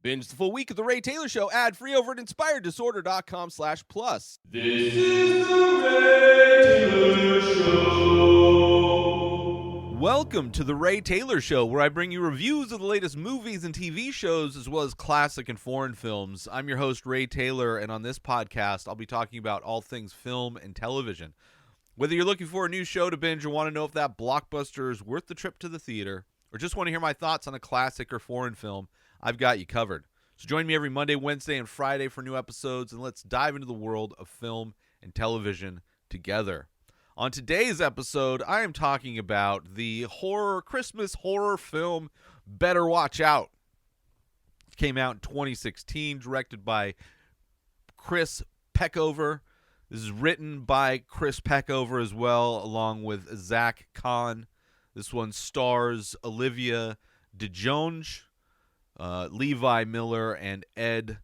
Binge the full week of The Ray Taylor Show ad-free over at inspireddisorder.com/plus. This is The Ray Taylor Show. Welcome to The Ray Taylor Show, where I bring you reviews of the latest movies and TV shows, as well as classic and foreign films. I'm your host, Ray Taylor, and on this podcast, I'll be talking about all things film and television. Whether you're looking for a new show to binge or want to know if that blockbuster is worth the trip to the theater, or just want to hear my thoughts on a classic or foreign film, I've got you covered. So join me every Monday, Wednesday, and Friday for new episodes, and let's dive into the world of film and television together. On today's episode, I am talking about the Christmas horror film Better Watch Out. It came out in 2016, directed by Chris Peckover. This is written by Chris Peckover as well, along with Zack Kahn. This one stars Olivia DeJonge, Levi Miller, and Ed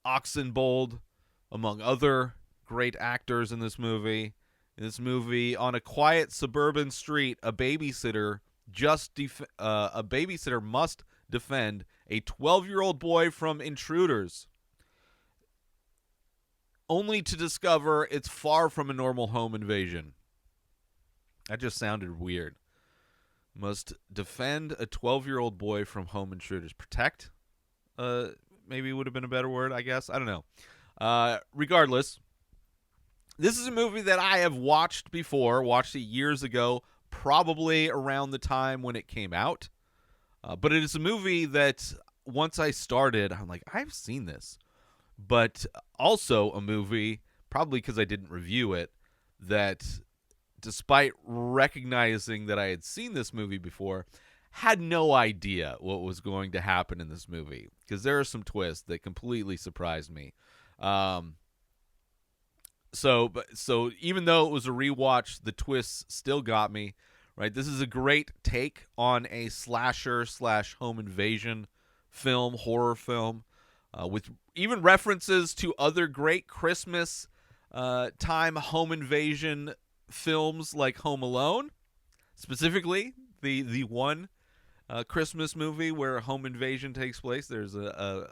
Oxenbould, among other great actors in this movie. In this movie, on a quiet suburban street, a babysitter must defend a 12-year-old boy from intruders, only to discover it's far from a normal home invasion. That just sounded weird. Must defend a 12-year-old boy from home intruders. Protect? Maybe would have been a better word, I guess. I don't know. Regardless, this is a movie that I have watched before. Watched it years ago, probably around the time when it came out. But it is a movie that once I started, I'm like, I've seen this. But also a movie, probably because I didn't review it, that despite recognizing that I had seen this movie before, had no idea what was going to happen in this movie, because there are some twists that completely surprised me. So even though it was a rewatch, the twists still got me. Right, this is a great take on a slasher/home invasion film, horror film, with even references to other great Christmas time home invasion films like Home Alone, specifically the one Christmas movie where a home invasion takes place. There's a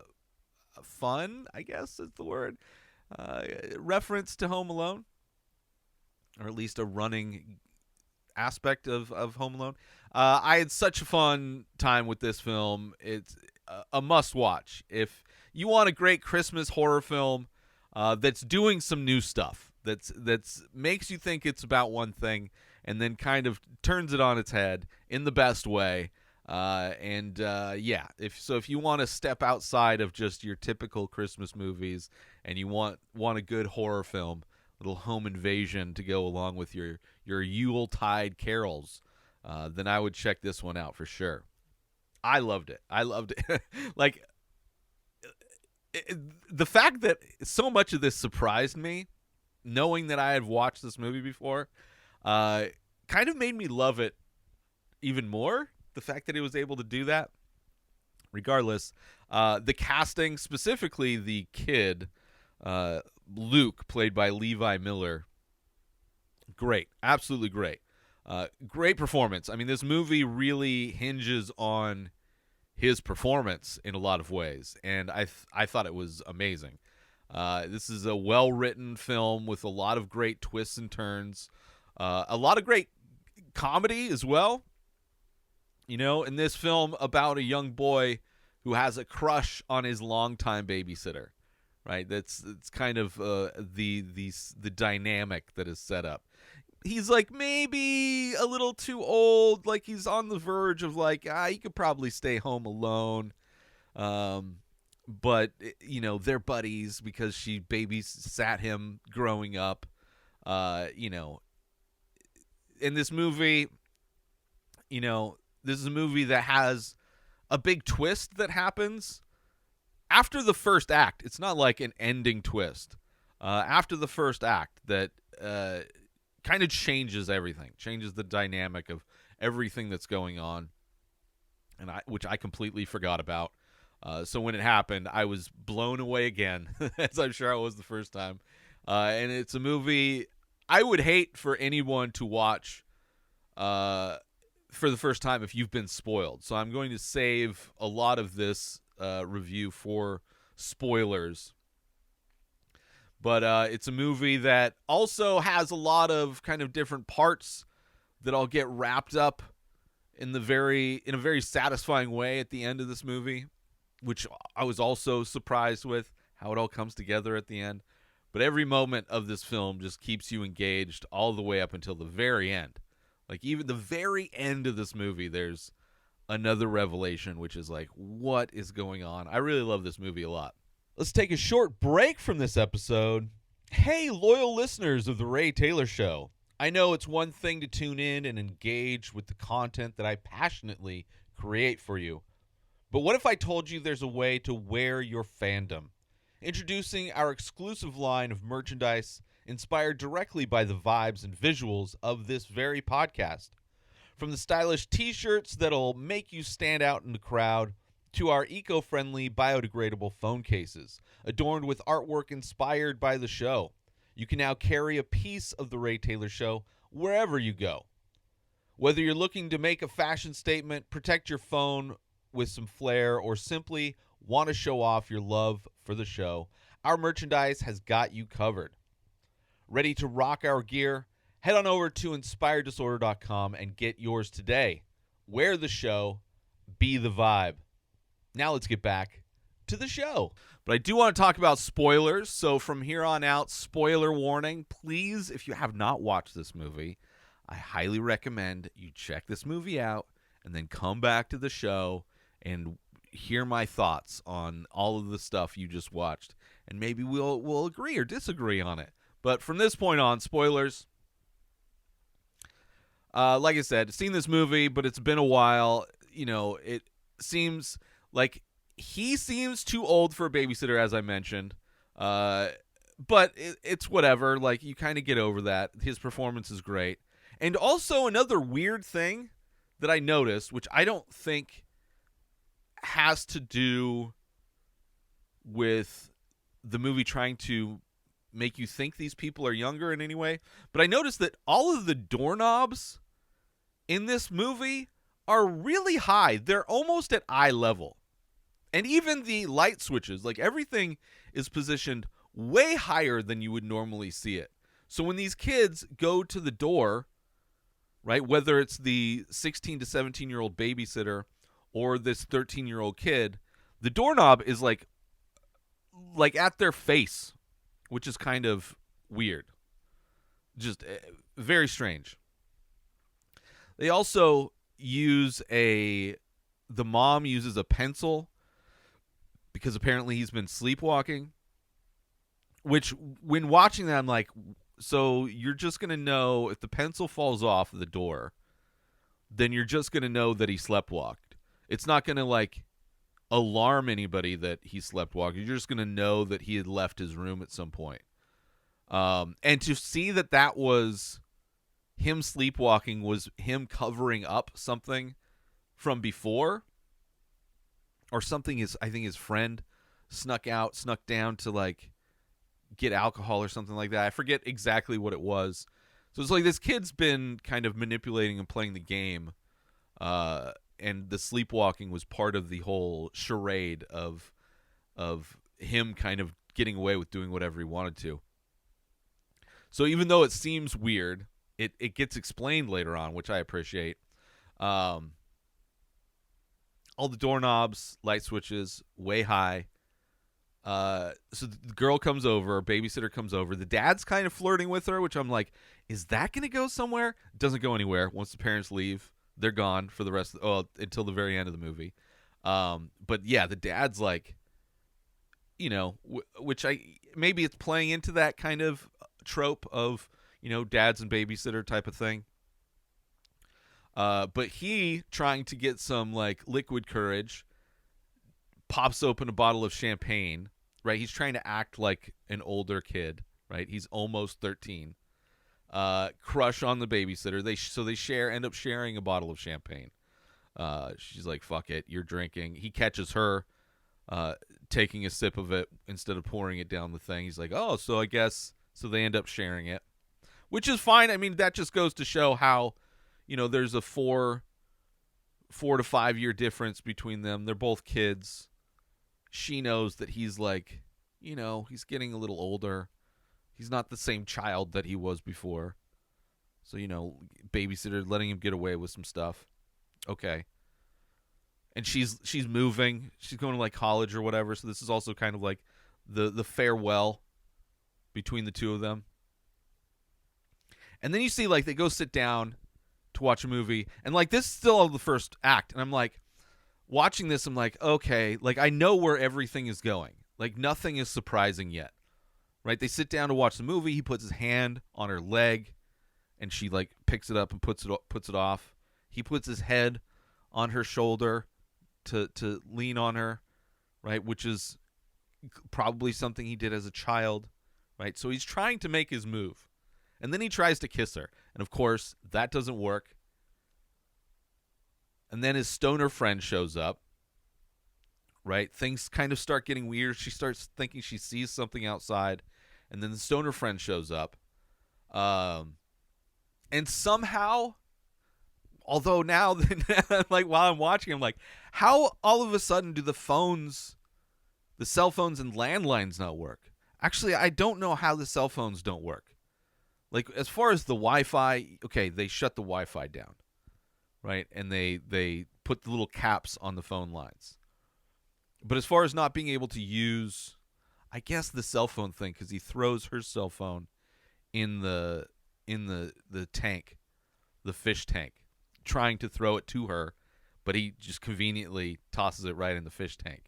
fun, I guess is the word, reference to Home Alone, or at least a running aspect of Home Alone. I had such a fun time with this film. It's a must-watch. If you want a great Christmas horror film that's doing some new stuff, that's makes you think it's about one thing and then kind of turns it on its head in the best way. If you want to step outside of just your typical Christmas movies and you want a good horror film, little home invasion to go along with your Yuletide carols, then I would check this one out for sure. I loved it. Like, the fact that so much of this surprised me, knowing that I had watched this movie before, kind of made me love it even more. The fact that he was able to do that. Regardless, the casting, specifically the kid, Luke, played by Levi Miller, great. Absolutely great. Great performance. I mean, this movie really hinges on his performance in a lot of ways, and I thought it was amazing. This is a well-written film with a lot of great twists and turns, a lot of great comedy as well. You know, in this film about a young boy who has a crush on his longtime babysitter, right? That's kind of the dynamic that is set up. He's like maybe a little too old, like he's on the verge of like, he could probably stay home alone. But, you know, they're buddies because she babysat him growing up. You know, in this movie, you know, this is a movie that has a big twist that happens after the first act. It's not like an ending twist. After the first act that kind of changes everything, changes the dynamic of everything that's going on, and which I completely forgot about. So when it happened, I was blown away again, as I'm sure I was the first time. And it's a movie I would hate for anyone to watch for the first time if you've been spoiled. So I'm going to save a lot of this review for spoilers. But it's a movie that also has a lot of kind of different parts that all get wrapped up in a very satisfying way at the end of this movie, which I was also surprised with how it all comes together at the end. But every moment of this film just keeps you engaged all the way up until the very end. Like, even the very end of this movie, there's another revelation, which is like, what is going on? I really love this movie a lot. Let's take a short break from this episode. Hey, loyal listeners of The Ray Taylor Show. I know it's one thing to tune in and engage with the content that I passionately create for you. But what if I told you there's a way to wear your fandom? Introducing our exclusive line of merchandise inspired directly by the vibes and visuals of this very podcast. From the stylish t-shirts that'll make you stand out in the crowd, to our eco-friendly biodegradable phone cases, adorned with artwork inspired by the show. You can now carry a piece of The Ray Taylor Show wherever you go. Whether you're looking to make a fashion statement, protect your phone with some flair, or simply want to show off your love for the show, our merchandise has got you covered. Ready to rock our gear? Head on over to inspireddisorder.com and get yours today. Wear the show, be the vibe. Now let's get back to the show. But I do want to talk about spoilers. So from here on out, spoiler warning. Please, if you have not watched this movie, I highly recommend you check this movie out and then come back to the show and hear my thoughts on all of the stuff you just watched. And maybe we'll agree or disagree on it. But from this point on, spoilers. Like I said, seen this movie, but it's been a while. You know, it seems like he seems too old for a babysitter, as I mentioned. But it's whatever. Like, you kind of get over that. His performance is great. And also another weird thing that I noticed, which I don't think has to do with the movie trying to make you think these people are younger in any way. But I noticed that all of the doorknobs in this movie are really high. They're almost at eye level. And even the light switches, like, everything is positioned way higher than you would normally see it. So when these kids go to the door, right, whether it's the 16 to 17-year-old babysitter or this 13-year-old kid, the doorknob is like at their face, which is kind of weird. Just very strange. They also the mom uses a pencil because apparently he's been sleepwalking, which when watching that, I'm like, so you're just going to know if the pencil falls off the door, then you're just going to know that he sleptwalked. It's not going to, like, alarm anybody that he sleptwalked. You're just going to know that he had left his room at some point. And to see that was him sleepwalking was him covering up something from before, or something I think his friend snuck down to, like, get alcohol or something like that. I forget exactly what it was. So it's like this kid's been kind of manipulating and playing the game, and the sleepwalking was part of the whole charade of him kind of getting away with doing whatever he wanted to. So even though it seems weird, it gets explained later on, which I appreciate. All the doorknobs, light switches, way high. So the girl comes over, babysitter comes over. The dad's kind of flirting with her, which I'm like, is that going to go somewhere? Doesn't go anywhere. Once the parents leave, they're gone for the rest until the very end of the movie. But yeah, the dad's like, you know, which maybe it's playing into that kind of trope of, you know, dads and babysitter type of thing. But he, trying to get some, like, liquid courage, pops open a bottle of champagne, right? He's trying to act like an older kid, right? He's almost 13. Crush on the babysitter. They end up sharing a bottle of champagne. She's like, fuck it, you're drinking. He catches her taking a sip of it instead of pouring it down the thing. He's like, oh, so I guess, so they end up sharing it, which is fine. I mean, that just goes to show how, you know, there's a 4 to 5 year difference between them. They're both kids. she knows that he's like, he's getting a little older. He's not the same child that he was before. So, babysitter letting him get away with some stuff. Okay. And she's moving. She's going to like college or whatever. So this is also kind of like the farewell between the two of them. And then you see like they go sit down to watch a movie. And like this is still the first act. And I'm like, watching this, I'm like, okay, like I know where everything is going. Like nothing is surprising yet. Right? They sit down to watch the movie. He puts his hand on her leg, and she like picks it up and puts it off. He puts his head on her shoulder to lean on her, right? Which is probably something he did as a child, right? So he's trying to make his move, and then he tries to kiss her, and of course that doesn't work. And then his stoner friend shows up. Right? Things kind of start getting weird. She starts thinking she sees something outside. And then the stoner friend shows up. And somehow, although now, like while I'm watching, I'm like, how all of a sudden do the cell phones and landlines not work? Actually, I don't know how the cell phones don't work. Like, as far as the Wi-Fi, okay, they shut the Wi-Fi down. Right? And they put the little caps on the phone lines. But as far as not being able to use, I guess, the cell phone thing, because he throws her cell phone in the tank, the fish tank, trying to throw it to her, but he just conveniently tosses it right in the fish tank.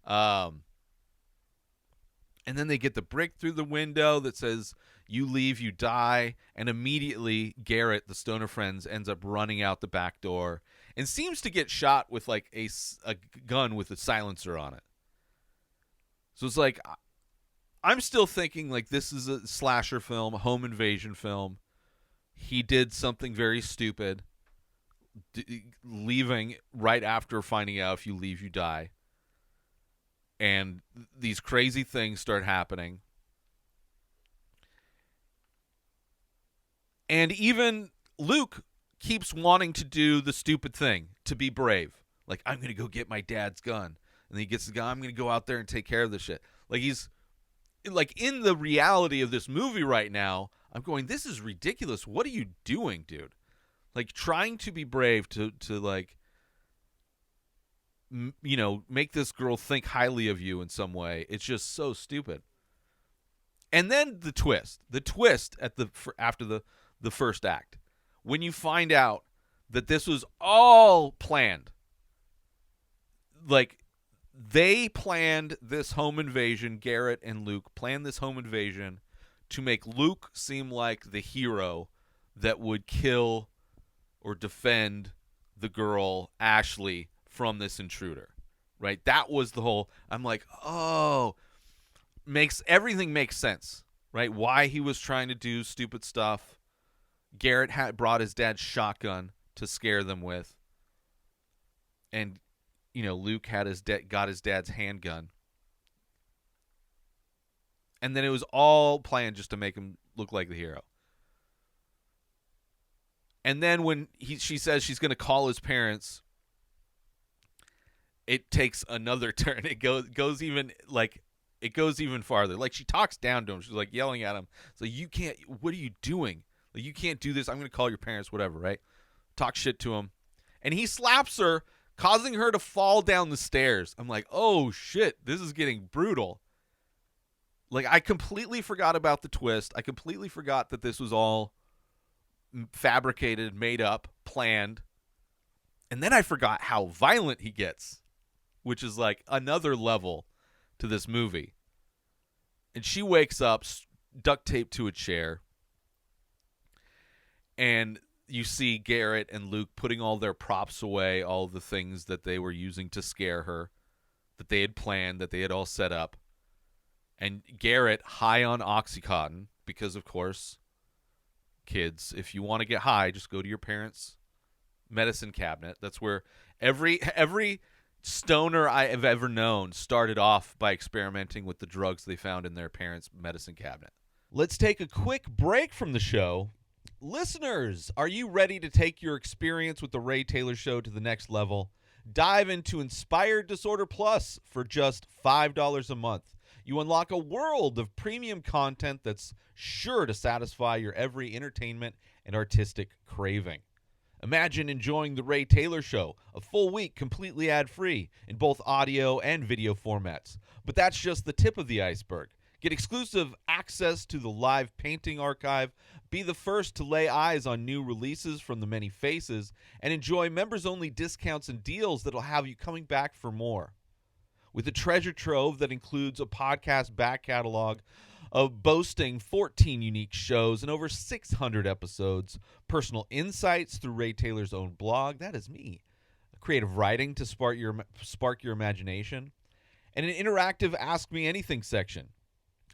And then they get the brick through the window that says, "You leave, you die," and immediately Garrett, the stoner friends, ends up running out the back door and seems to get shot with like a gun with a silencer on it. So it's like, I'm still thinking like this is a slasher film, a home invasion film. He did something very stupid, leaving right after finding out if you leave, you die. And these crazy things start happening. And even Luke keeps wanting to do the stupid thing, to be brave. Like, I'm going to go get my dad's gun. And then he gets the gun. I'm going to go out there and take care of this shit. Like, he's, like, in the reality of this movie right now, I'm going, this is ridiculous. What are you doing, dude? Like, trying to be brave to like, make this girl think highly of you in some way. It's just so stupid. And then the twist after the first act, when you find out that this was all planned. Like, they planned this home invasion, Garrett and Luke planned this home invasion to make Luke seem like the hero that would kill or defend the girl, Ashley, from this intruder. Right? That was the whole, I'm like, oh, everything makes sense. Right? Why he was trying to do stupid stuff. Garrett had brought his dad's shotgun to scare them with. And, Luke had got his dad's handgun. And then it was all planned just to make him look like the hero. And then when she says she's going to call his parents, it takes another turn. It goes even farther. Like, she talks down to him. She's like yelling at him. It's like, you can't, what are you doing? Like, you can't do this. I'm going to call your parents, whatever, right? Talk shit to him. And he slaps her, causing her to fall down the stairs. I'm like, oh, shit, this is getting brutal. Like, I completely forgot about the twist. I completely forgot that this was all fabricated, made up, planned. And then I forgot how violent he gets, which is like another level to this movie. And she wakes up, duct taped to a chair. And you see Garrett and Luke putting all their props away, all the things that they were using to scare her, that they had planned, that they had all set up. And Garrett, high on Oxycontin, because, of course, kids, if you want to get high, just go to your parents' medicine cabinet. That's where every stoner I have ever known started off by experimenting with the drugs they found in their parents' medicine cabinet. Let's take a quick break from the show. Listeners, are you ready to take your experience with the Ray Taylor Show to the next level? Dive into Inspired Disorder Plus for just $5 a month. You unlock a world of premium content that's sure to satisfy your every entertainment and artistic craving. Imagine enjoying The Ray Taylor Show, a full week completely ad-free in both audio and video formats. But that's just the tip of the iceberg. Get exclusive access to the live painting archive, be the first to lay eyes on new releases from the many faces, and enjoy members-only discounts and deals that'll have you coming back for more. With a treasure trove that includes a podcast back catalog of boasting 14 unique shows and over 600 episodes, personal insights through Ray Taylor's own blog, that is me, creative writing to spark your imagination, and an interactive Ask Me Anything section.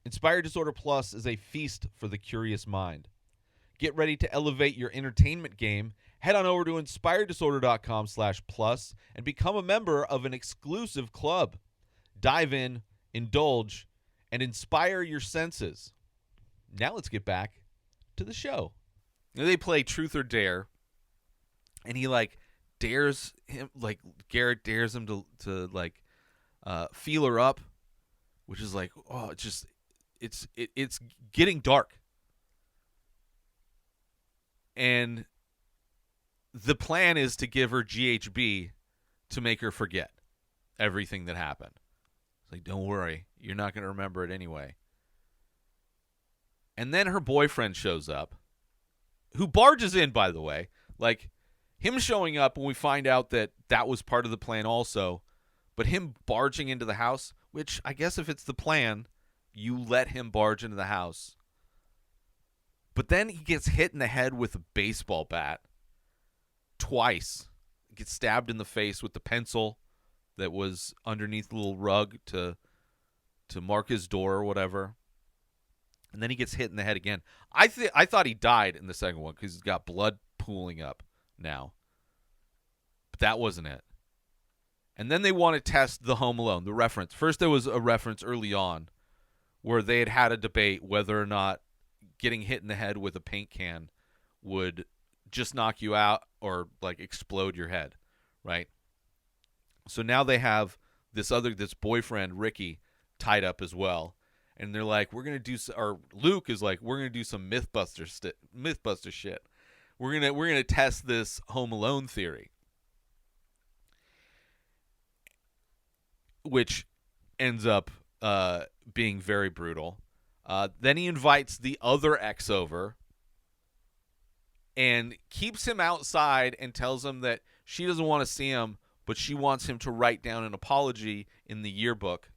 Inspired Disorder Plus is a feast for the curious mind. Get ready to elevate your entertainment game. Head on over to inspireddisorder.com/plus and become a member of an exclusive club. Dive in, indulge, and inspire your senses. Now let's get back to the show. They play Truth or Dare, and he dares him, Garrett dares him to feel her up, which is it's getting dark. And the plan is to give her GHB to make her forget everything that happened. It's like, don't worry, you're not going to remember it anyway. And then her boyfriend shows up, who barges in, by the way. Him showing up when we find out that was part of the plan also, but him barging into the house, which I guess if it's the plan, you let him barge into the house. But then he gets hit in the head with a baseball bat twice. Gets stabbed in the face with the pencil that was underneath the little rug to mark his door or whatever. And then he gets hit in the head again. I thought he died in the second one because he's got blood pooling up now. But that wasn't it. And then they want to test the Home Alone, the reference. First there was a reference early on where they had a debate whether or not getting hit in the head with a paint can would just knock you out or explode your head, right? So now they have this boyfriend, Ricky, tied up as well. And they're like, we're going to do, or Luke is like, we're going to do some Mythbuster shit. We're going to test this Home Alone theory. Which ends up being very brutal. Then he invites the other ex over and keeps him outside and tells him that she doesn't want to see him, but she wants him to write down an apology in the yearbook,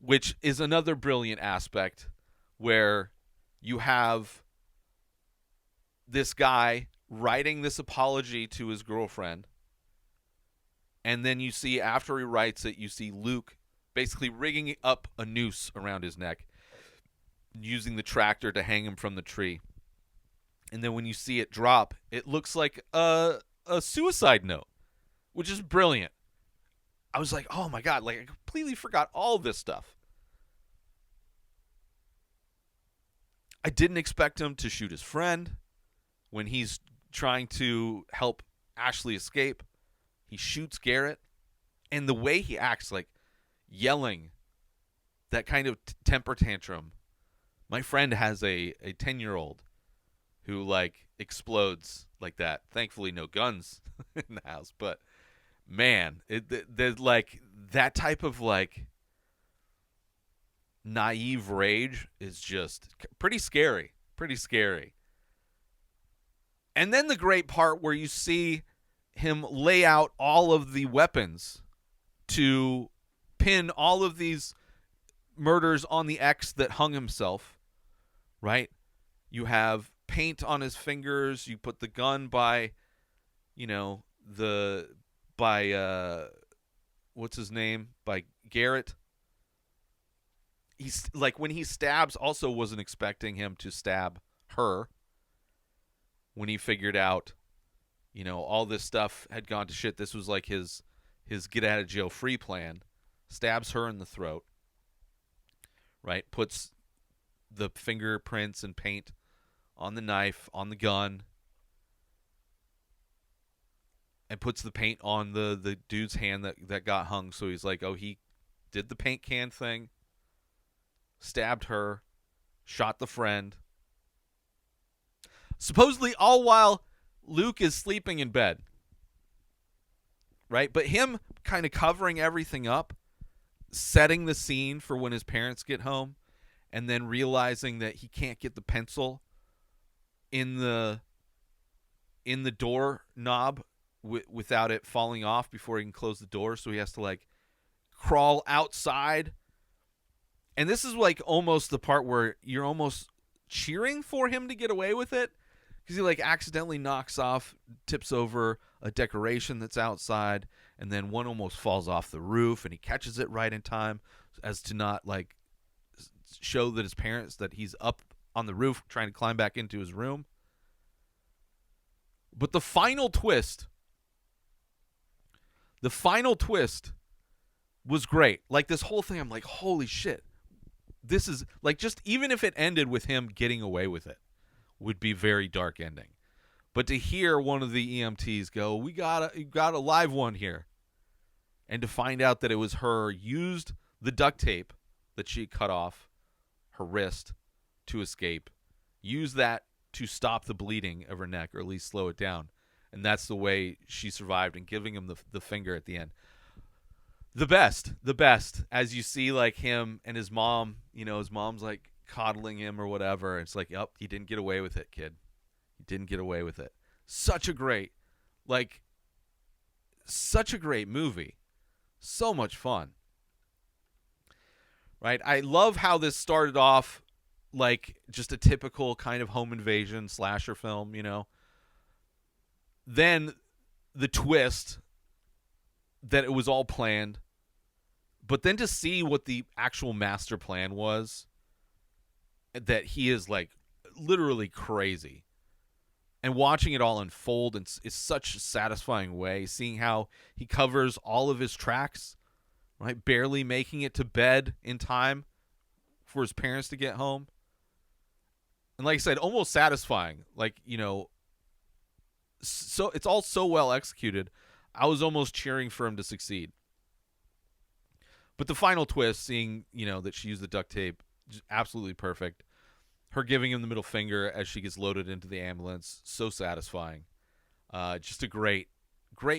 which is another brilliant aspect where you have this guy writing this apology to his girlfriend, and then you see, after he writes it, you see Luke basically rigging up a noose around his neck, using the tractor to hang him from the tree. And then when you see it drop, it looks like a suicide note, which is brilliant. I was like, oh my God, I completely forgot all this stuff. I didn't expect him to shoot his friend when he's trying to help Ashley escape. He shoots Garrett. And the way he acts, yelling, that kind of temper tantrum. My friend has a 10-year-old who explodes like that. Thankfully, no guns in the house, but man, there's that type of naive rage is just pretty scary. And then the great part where you see him lay out all of the weapons to pin all of these murders on the ex that hung himself, right? You have paint on his fingers. You put the gun by, what's his name? By Garrett. He's when he stabs, also wasn't expecting him to stab her. When he figured out, all this stuff had gone to shit. This was his get out of jail free plan. Stabs her in the throat. Right? Puts the fingerprints and paint on the knife, on the gun. and puts the paint on the dude's hand that got hung. So he's like, oh, he did the paint can thing, stabbed her, shot the friend. Supposedly all while Luke is sleeping in bed. Right? But him kind of covering everything up, setting the scene for when his parents get home, and then realizing that he can't get the pencil in the door knob without it falling off before he can close the door, so he has to like crawl outside. And this is like almost the part where you're almost cheering for him to get away with it, because he like accidentally tips over a decoration that's outside, and then one almost falls off the roof, and he catches it right in time as to not like show that his parents that he's up on the roof trying to climb back into his room. But the final twist was great. Like this whole thing, I'm like, holy shit. This is like, just even if it ended with him getting away with it, would be very dark ending. But to hear one of the EMTs go, we got a live one here. And to find out that it was her, used the duct tape that she cut off her wrist to escape, used that to stop the bleeding of her neck, or at least slow it down. And that's the way she survived, and giving him the finger at the end. The best, as you see like him and his mom, his mom's like coddling him or whatever. It's like, yep, you didn't get away with it, kid. You didn't get away with it. Such a great movie. So much fun. Right? I love how this started off like just a typical kind of home invasion slasher film, Then the twist that it was all planned. But then to see what the actual master plan was, that he is like literally crazy, and watching it all unfold is such a satisfying way, seeing how he covers all of his tracks, right? Barely making it to bed in time for his parents to get home. And like I said, almost satisfying. Like, so it's all so well executed. I was almost cheering for him to succeed. But the final twist, seeing, that she used the duct tape, just absolutely perfect. Her giving him the middle finger as she gets loaded into the ambulance, so satisfying. Just a great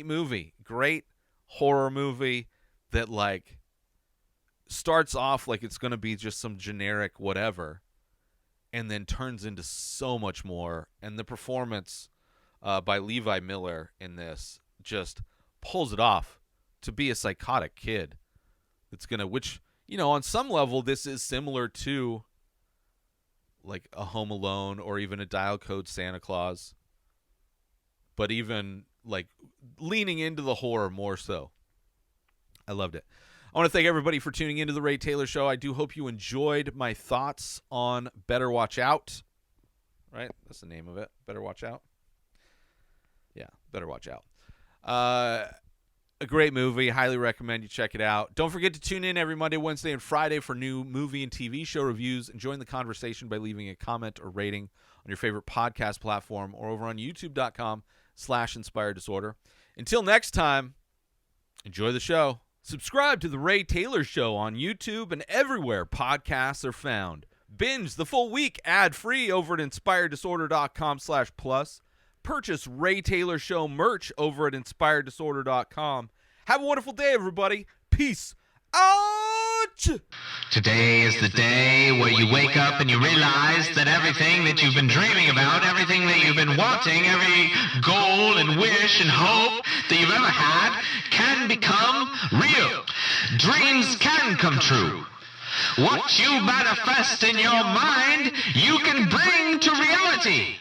movie. Great horror movie that, like, starts off like it's going to be just some generic whatever, and then turns into so much more. And the performance by Levi Miller in this just pulls it off to be a psychotic kid. It's going to, which, on some level, this is similar to like a Home Alone or even a Dial Code Santa Claus, but even like leaning into the horror more so. I loved it. I want to thank everybody for tuning into the Ray Taylor Show. I do hope you enjoyed my thoughts on Better Watch Out. Right? That's the name of it. Better Watch Out. Yeah, Better Watch Out. A great movie. Highly recommend you check it out. Don't forget to tune in every Monday, Wednesday, and Friday for new movie and TV show reviews, and join the conversation by leaving a comment or rating on your favorite podcast platform or over on youtube.com/inspireddisorder. Until next time, enjoy the show. Subscribe to The Ray Taylor Show on YouTube and everywhere podcasts are found. Binge the full week ad-free over at inspireddisorder.com/plus. Purchase Ray Taylor Show merch over at inspireddisorder.com. Have a wonderful day, everybody. Peace out! Today is the day where you wake up and you realize that everything that you've been dreaming about, everything that you've been wanting, every goal and wish and hope that you've ever had can become real. Dreams can come true. What you manifest in your mind, you can bring to reality.